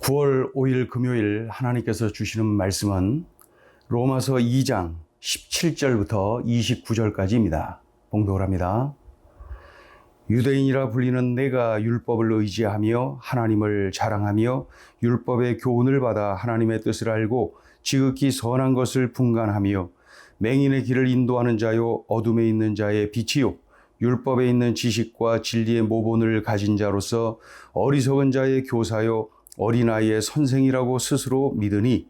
9월 5일 금요일 하나님께서 주시는 말씀은 로마서 2장 17절부터 29절까지입니다. 봉독을 합니다. 유대인이라 불리는 내가 율법을 의지하며 하나님을 자랑하며 율법의 교훈을 받아 하나님의 뜻을 알고 지극히 선한 것을 분간하며 맹인의 길을 인도하는 자요 어둠에 있는 자의 빛이요 율법에 있는 지식과 진리의 모본을 가진 자로서 어리석은 자의 교사요 어린아이의 선생이라고 스스로 믿으니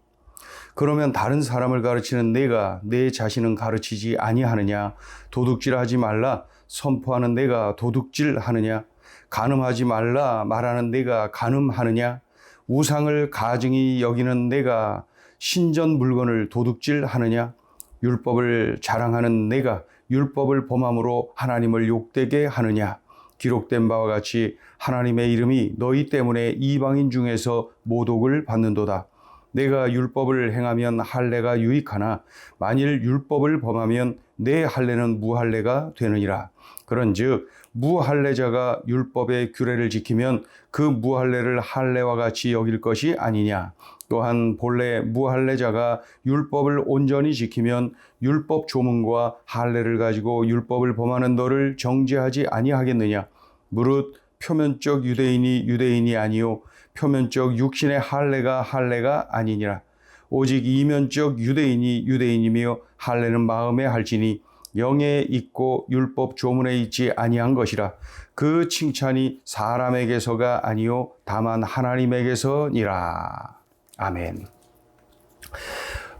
그러면 다른 사람을 가르치는 내가 내 자신은 가르치지 아니하느냐? 도둑질하지 말라 선포하는 내가 도둑질하느냐? 간음하지 말라 말하는 내가 간음하느냐? 우상을 가증히 여기는 내가 신전 물건을 도둑질하느냐? 율법을 자랑하는 내가 율법을 범함으로 하나님을 욕되게 하느냐? 기록된 바와 같이 하나님의 이름이 너희 때문에 이방인 중에서 모독을 받는도다. 내가 율법을 행하면 할례가 유익하나 만일 율법을 범하면 내 할례는 무할례가 되느니라. 그런즉 무할례자가 율법의 규례를 지키면 그 무할례를 할례와 같이 여길 것이 아니냐. 또한 본래 무할례자가 율법을 온전히 지키면 율법 조문과 할례를 가지고 율법을 범하는 너를 정죄하지 아니하겠느냐. 무릇 표면적 유대인이 아니요 표면적 육신의 할례가 아니니라. 오직 이면적 유대인이며 할례는 마음에 할지니 영에 있고 율법 조문에 있지 아니한 것이라. 그 칭찬이 사람에게서가 아니요 다만 하나님에게서니라. 아멘.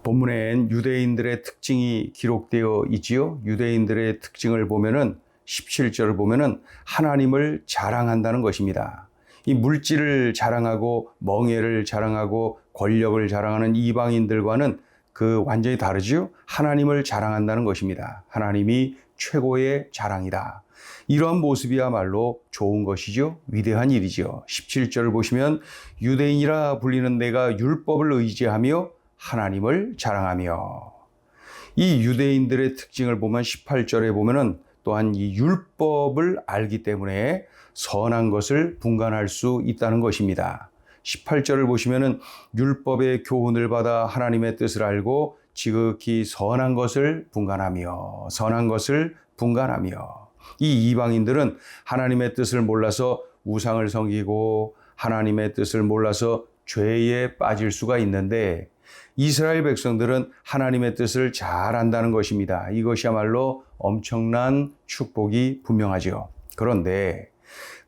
본문엔 유대인들의 특징이 기록되어 있지요. 유대인들의 특징을 보면은 17절을 보면은 하나님을 자랑한다는 것입니다. 이 물질을 자랑하고 멍에를 자랑하고 권력을 자랑하는 이방인들과는 그 완전히 다르죠. 하나님을 자랑한다는 것입니다. 하나님이 최고의 자랑이다. 이러한 모습이야말로 좋은 것이죠. 위대한 일이죠. 17절을 보시면 유대인이라 불리는 내가 율법을 의지하며 하나님을 자랑하며, 이 유대인들의 특징을 보면 18절에 보면은 또한 이 율법을 알기 때문에 선한 것을 분간할 수 있다는 것입니다. 18절을 보시면은 율법의 교훈을 받아 하나님의 뜻을 알고 지극히 선한 것을 분간하며 이 이방인들은 하나님의 뜻을 몰라서 우상을 섬기고 하나님의 뜻을 몰라서 죄에 빠질 수가 있는데 이스라엘 백성들은 하나님의 뜻을 잘 안다는 것입니다. 이것이야말로 엄청난 축복이 분명하죠. 그런데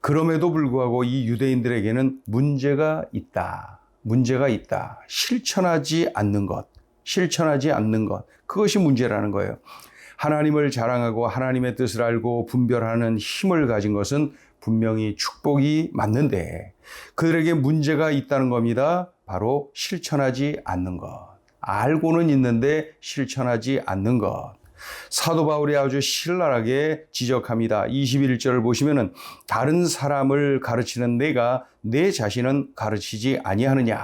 그럼에도 불구하고 이 유대인들에게는 문제가 있다. 실천하지 않는 것. 그것이 문제라는 거예요. 하나님을 자랑하고 하나님의 뜻을 알고 분별하는 힘을 가진 것은 분명히 축복이 맞는데 그들에게 문제가 있다는 겁니다. 바로 실천하지 않는 것. 알고는 있는데 실천하지 않는 것. 사도 바울이 아주 신랄하게 지적합니다. 21절을 보시면은 다른 사람을 가르치는 내가 내 자신은 가르치지 아니하느냐.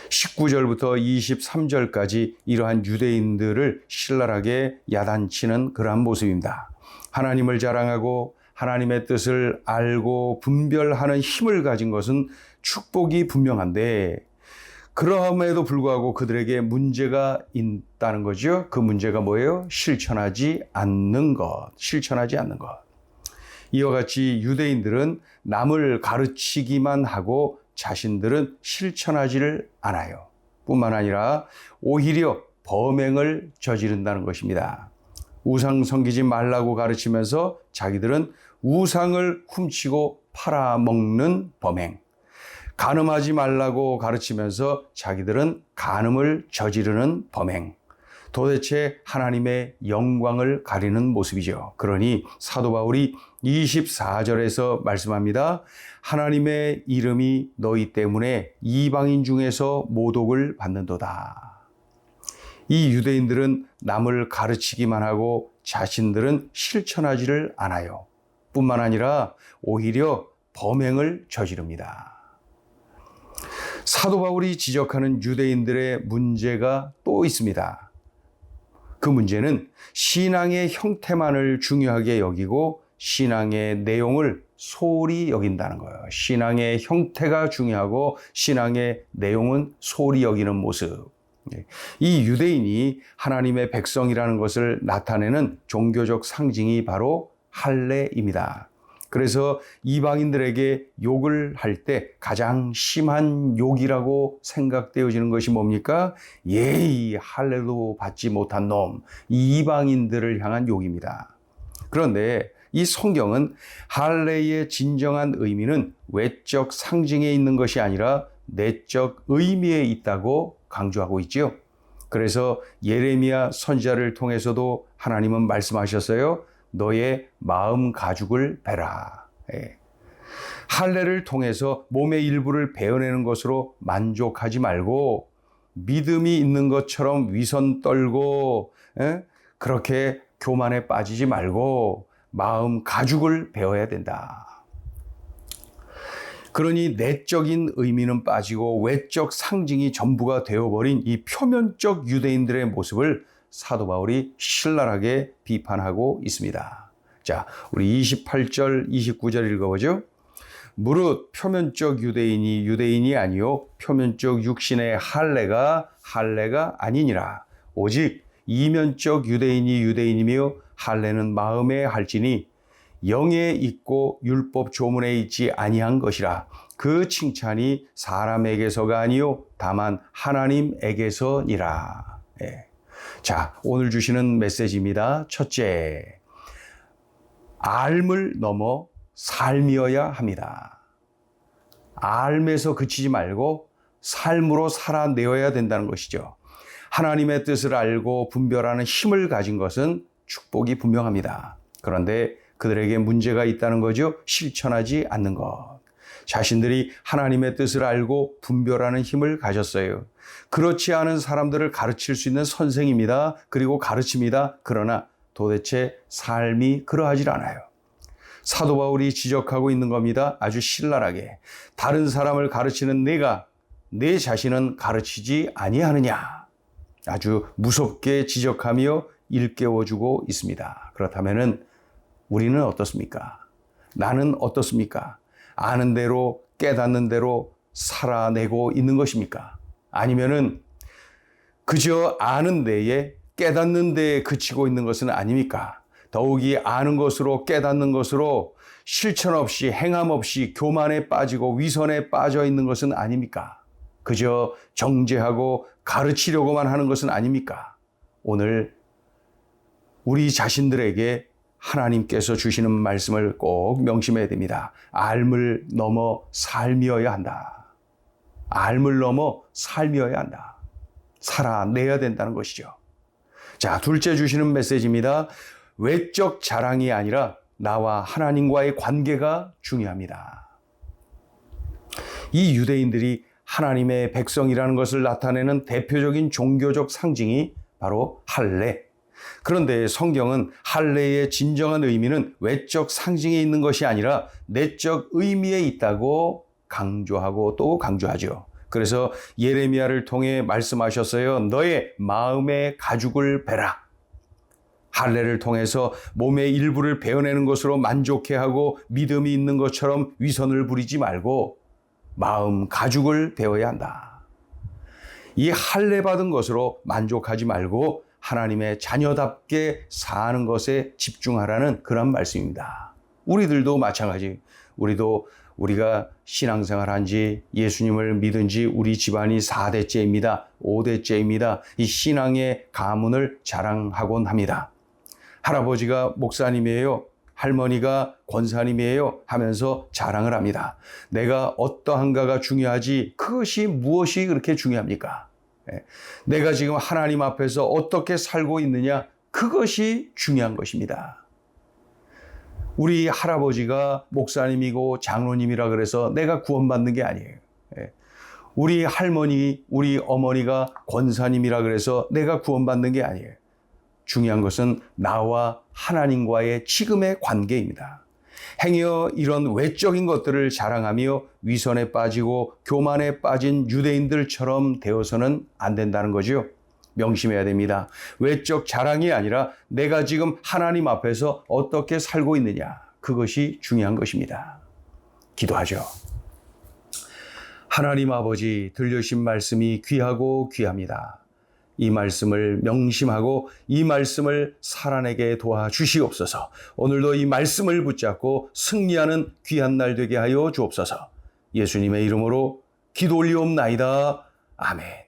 19절부터 23절까지 이러한 유대인들을 신랄하게 야단치는 그러한 모습입니다. 하나님을 자랑하고 하나님의 뜻을 알고 분별하는 힘을 가진 것은 축복이 분명한데 그럼에도 불구하고 그들에게 문제가 있다는 거죠. 그 문제가 뭐예요? 실천하지 않는 것. 이와 같이 유대인들은 남을 가르치기만 하고 자신들은 실천하지를 않아요. 뿐만 아니라 오히려 범행을 저지른다는 것입니다. 우상 섬기지 말라고 가르치면서 자기들은 우상을 훔치고 팔아먹는 범행. 간음하지 말라고 가르치면서 자기들은 간음을 저지르는 범행. 도대체 하나님의 영광을 가리는 모습이죠. 그러니 사도 바울이 24절에서 말씀합니다. 하나님의 이름이 너희 때문에 이방인 중에서 모독을 받는도다. 이 유대인들은 남을 가르치기만 하고 자신들은 실천하지를 않아요. 뿐만 아니라 오히려 범행을 저지릅니다. 사도 바울이 지적하는 유대인들의 문제가 또 있습니다. 그 문제는 신앙의 형태만을 중요하게 여기고 신앙의 내용을 소홀히 여긴다는 거예요. 신앙의 형태가 중요하고 신앙의 내용은 소홀히 여기는 모습. 이 유대인이 하나님의 백성이라는 것을 나타내는 종교적 상징이 바로 할례입니다. 그래서 이방인들에게 욕을 할 때 가장 심한 욕이라고 생각되어지는 것이 뭡니까? 예이 할례도 받지 못한 놈, 이 이방인들을 향한 욕입니다. 그런데 이 성경은 할례의 진정한 의미는 외적 상징에 있는 것이 아니라 내적 의미에 있다고 강조하고 있지요. 그래서 예레미야 선지자를 통해서도 하나님은 말씀하셨어요. 너의 마음 가죽을 베라. 할례를 통해서 몸의 일부를 베어내는 것으로 만족하지 말고 믿음이 있는 것처럼 위선 떨고 그렇게 교만에 빠지지 말고 마음 가죽을 베어야 된다. 그러니 내적인 의미는 빠지고 외적 상징이 전부가 되어버린 이 표면적 유대인들의 모습을 사도 바울이 신랄하게 비판하고 있습니다. 자, 우리 28절, 29절 읽어보죠. 무릇 표면적 유대인이 유대인이 아니요 표면적 육신의 할례가 아니니라. 오직 이면적 유대인이 유대인이며 할례는 마음에 할지니 영에 있고 율법 조문에 있지 아니한 것이라. 그 칭찬이 사람에게서가 아니요 다만 하나님에게서니라. 자, 오늘 주시는 메시지입니다. 첫째, 앓음을 넘어 삶이어야 합니다. 앓음에서 그치지 말고 삶으로 살아내어야 된다는 것이죠. 하나님의 뜻을 알고 분별하는 힘을 가진 것은 축복이 분명합니다. 그런데 그들에게 문제가 있다는 거죠. 실천하지 않는 것. 자신들이 하나님의 뜻을 알고 분별하는 힘을 가졌어요. 그렇지 않은 사람들을 가르칠 수 있는 선생입니다. 그리고 가르칩니다. 그러나 도대체 삶이 그러하질 않아요. 사도 바울이 지적하고 있는 겁니다. 아주 신랄하게. 다른 사람을 가르치는 내가 내 자신은 가르치지 아니하느냐. 아주 무섭게 지적하며 일깨워주고 있습니다. 그렇다면 우리는 어떻습니까? 나는 어떻습니까? 아는 대로 깨닫는 대로 살아내고 있는 것입니까? 아니면은 그저 아는 데에 깨닫는 데에 그치고 있는 것은 아닙니까? 더욱이 아는 것으로 깨닫는 것으로 실천 없이 행함 없이 교만에 빠지고 위선에 빠져 있는 것은 아닙니까? 그저 정죄하고 가르치려고만 하는 것은 아닙니까? 오늘 우리 자신들에게 하나님께서 주시는 말씀을 꼭 명심해야 됩니다. 앓음을 넘어 삶이어야 한다. 앓음을 넘어 삶이어야 한다. 살아내야 된다는 것이죠. 자, 둘째 주시는 메시지입니다. 외적 자랑이 아니라 나와 하나님과의 관계가 중요합니다. 이 유대인들이 하나님의 백성이라는 것을 나타내는 대표적인 종교적 상징이 바로 할례. 그런데 성경은 할례의 진정한 의미는 외적 상징에 있는 것이 아니라 내적 의미에 있다고 강조하고 또 강조하죠. 그래서 예레미야를 통해 말씀하셨어요. 너의 마음의 가죽을 베라. 할례를 통해서 몸의 일부를 베어내는 것으로 만족해하고 믿음이 있는 것처럼 위선을 부리지 말고 마음 가죽을 베어야 한다. 이 할례 받은 것으로 만족하지 말고 하나님의 자녀답게 사는 것에 집중하라는 그런 말씀입니다. 우리들도 마찬가지. 우리가 신앙생활 한 지 예수님을 믿은 지 우리 집안이 4대째입니다. 5대째입니다. 이 신앙의 가문을 자랑하곤 합니다. 할아버지가 목사님이에요. 할머니가 권사님이에요 하면서 자랑을 합니다. 내가 어떠한가가 중요하지 그것이 무엇이 그렇게 중요합니까? 내가 지금 하나님 앞에서 어떻게 살고 있느냐 그것이 중요한 것입니다. 우리 할아버지가 목사님이고 장로님이라 그래서 내가 구원받는 게 아니에요. 우리 할머니, 우리 어머니가 권사님이라 그래서 내가 구원받는 게 아니에요. 중요한 것은 나와 하나님과의 지금의 관계입니다. 행여 이런 외적인 것들을 자랑하며 위선에 빠지고 교만에 빠진 유대인들처럼 되어서는 안 된다는 거죠. 명심해야 됩니다. 외적 자랑이 아니라 내가 지금 하나님 앞에서 어떻게 살고 있느냐. 그것이 중요한 것입니다. 기도하죠. 하나님 아버지, 들려주신 말씀이 귀하고 귀합니다. 이 말씀을 명심하고 이 말씀을 살아내게 도와주시옵소서. 오늘도 이 말씀을 붙잡고 승리하는 귀한 날 되게 하여 주옵소서. 예수님의 이름으로 기도 올리옵나이다. 아멘.